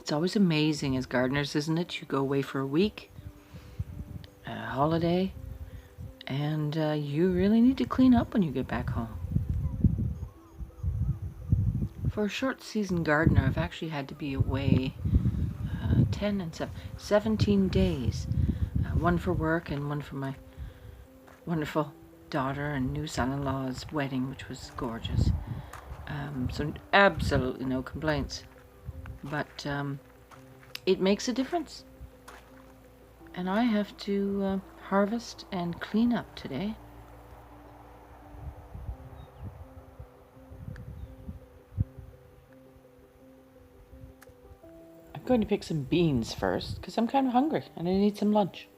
It's always amazing as gardeners, isn't it? You go away for a week, a holiday, and you really need to clean up when you get back home. For a short season gardener, I've actually had to be away 10 and 17 days. One for work and one for my wonderful daughter and new son-in-law's wedding, which was gorgeous. So absolutely no complaints. But it makes a difference. And I have to harvest and clean up today. I'm going to pick some beans first because I'm kind of hungry and I need some lunch.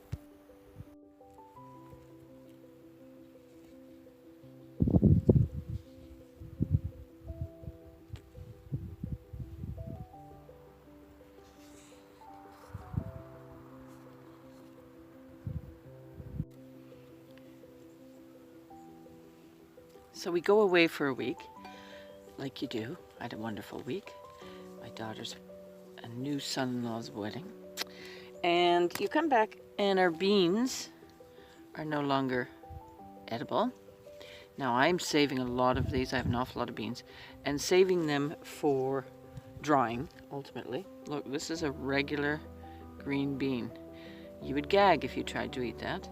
So we go away for a week, like you do. I had a wonderful week. My daughter's a new son-in-law's wedding. And you come back and our beans are no longer edible. Now I'm saving a lot of these. I have an awful lot of beans. And saving them for drying, ultimately. Look, this is a regular green bean. You would gag if you tried to eat that.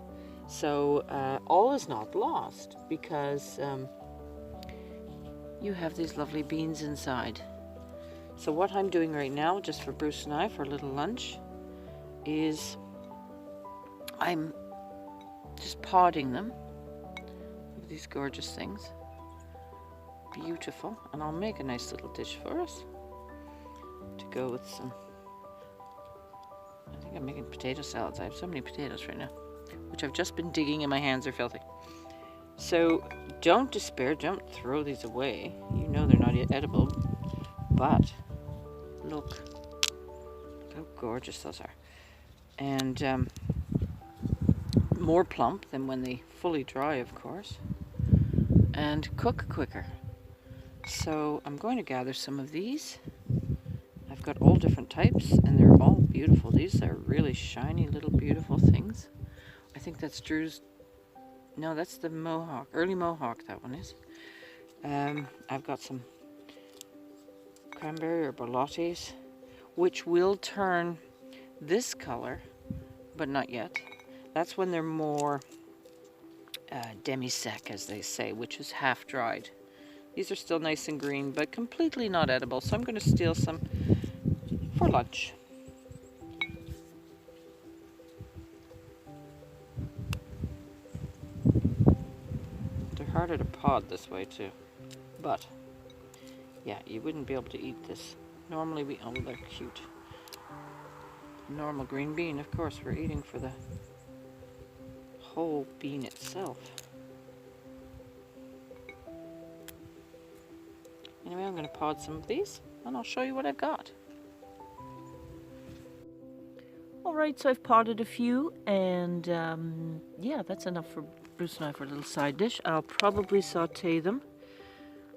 So all is not lost because you have these lovely beans inside. So what I'm doing right now, just for Bruce and I, for a little lunch, is I'm just podding them. Look at these gorgeous things. Beautiful. And I'll make a nice little dish for us to go with some, I think I'm making potato salads. I have so many potatoes right now, which I've just been digging and my hands are filthy. So don't despair, don't throw these away. You know they're not edible, but look how gorgeous those are. And more plump than when they fully dry, of course, and cook quicker. So I'm going to gather some of these. I've got all different types and they're all beautiful. These are really shiny little beautiful things. I think that's Drew's. No, that's the Mohawk, early Mohawk, that one is. I've got some cranberry or borlottis, which will turn this color, but not yet. That's when they're more demi-sec, as they say, which is half-dried. These are still nice and green, but completely not edible, so I'm going to steal some for lunch. Harder to pod this way too, but yeah, you wouldn't be able to eat this. Normally oh, they're cute. Normal green bean, of course, we're eating for the whole bean itself. Anyway, I'm going to pod some of these and I'll show you what I've got. Alright, so I've podded a few and yeah, that's enough for Bruce and I for a little side dish. I'll probably saute them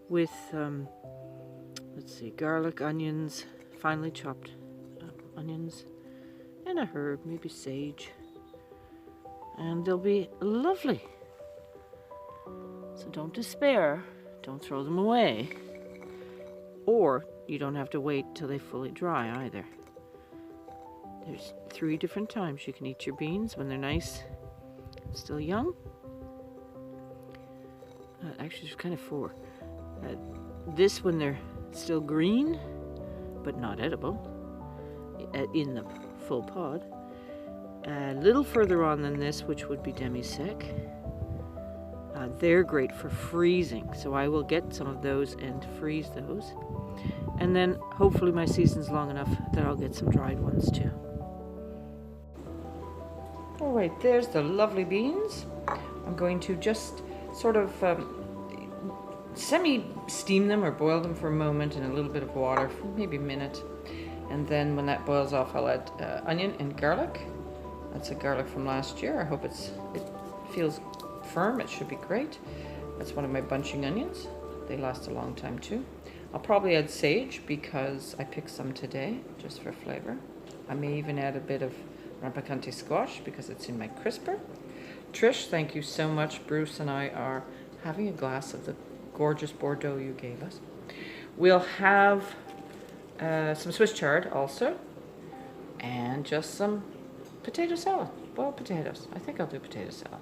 with, let's see, garlic, onions, finely chopped onions, and a herb, maybe sage. And they'll be lovely. So don't despair. Don't throw them away. Or you don't have to wait till they fully dry either. There's 3 different times you can eat your beans when they're nice, still young. Actually, there's kind of 4. This when they're still green, but not edible, in the full pod. A little further on than this, which would be demi-sec. They're great for freezing, so I will get some of those and freeze those. And then hopefully my season's long enough that I'll get some dried ones too. All right, there's the lovely beans. I'm going to just sort of semi-steam them or boil them for a moment in a little bit of water, for maybe a minute. And then when that boils off, I'll add onion and garlic. That's a garlic from last year. I hope it feels firm. It should be great. That's one of my bunching onions. They last a long time too. I'll probably add sage because I picked some today just for flavor. I may even add a bit of rampicante squash because it's in my crisper. Trish, thank you so much. Bruce and I are having a glass of the gorgeous Bordeaux you gave us. We'll have some Swiss chard also, and just some potato salad, boiled potatoes. I think I'll do potato salad.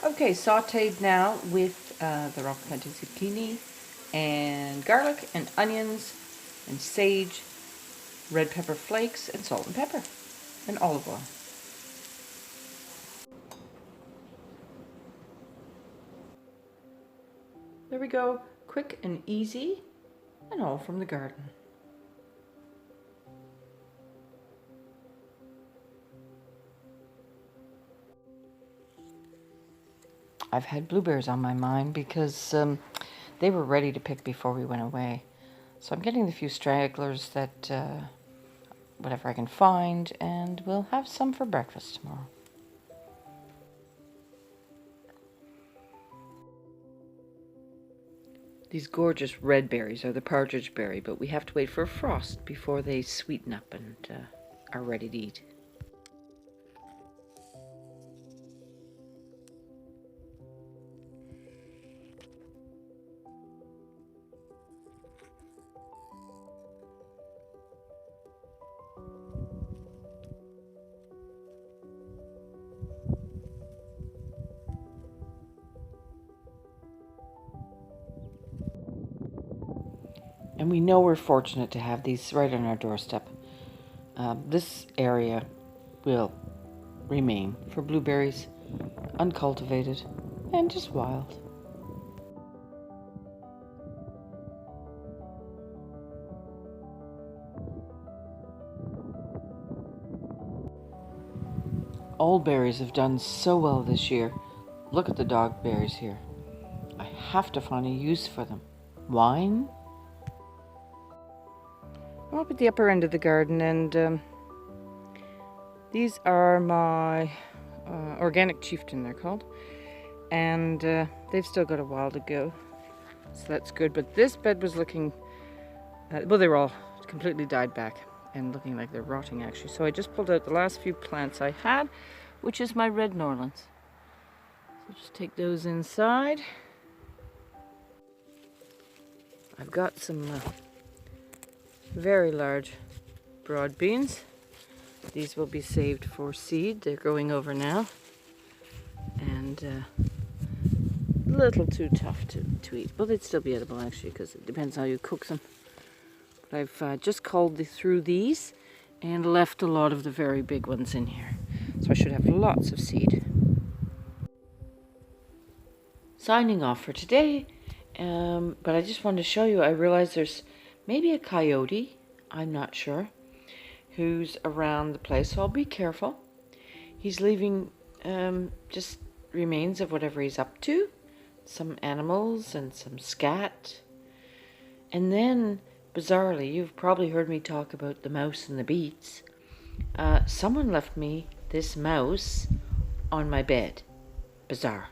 Okay, sauteed now with the rampicante zucchini and garlic and onions and sage, red pepper flakes and salt and pepper and olive oil. There we go, quick and easy and all from the garden. I've had blueberries on my mind because they were ready to pick before we went away. So I'm getting the few stragglers that, whatever I can find, and we'll have some for breakfast tomorrow. These gorgeous red berries are the partridge berry, but we have to wait for a frost before they sweeten up and are ready to eat. And we know we're fortunate to have these right on our doorstep. This area will remain for blueberries, uncultivated and just wild. All berries have done so well this year. Look at the dog berries here. I have to find a use for them. Wine? I'm up at the upper end of the garden, and these are my organic chieftain, they're called. And they've still got a while to go, so that's good. But this bed was looking, well, they were all completely died back and looking like they're rotting actually. So I just pulled out the last few plants I had, which is my red Norlands. So just take those inside. I've got some very large broad beans. These will be saved for seed. They're growing over now. And a little too tough to eat. Well, they'd still be edible actually, because it depends how you cook them. But I've just culled through these and left a lot of the very big ones in here. So I should have lots of seed. Signing off for today, but I just wanted to show you, I realized there's maybe a coyote, I'm not sure, who's around the place, so I'll be careful. He's leaving just remains of whatever he's up to, some animals and some scat. And then, bizarrely, you've probably heard me talk about the mouse and the beets. Someone left me this mouse on my bed. Bizarre.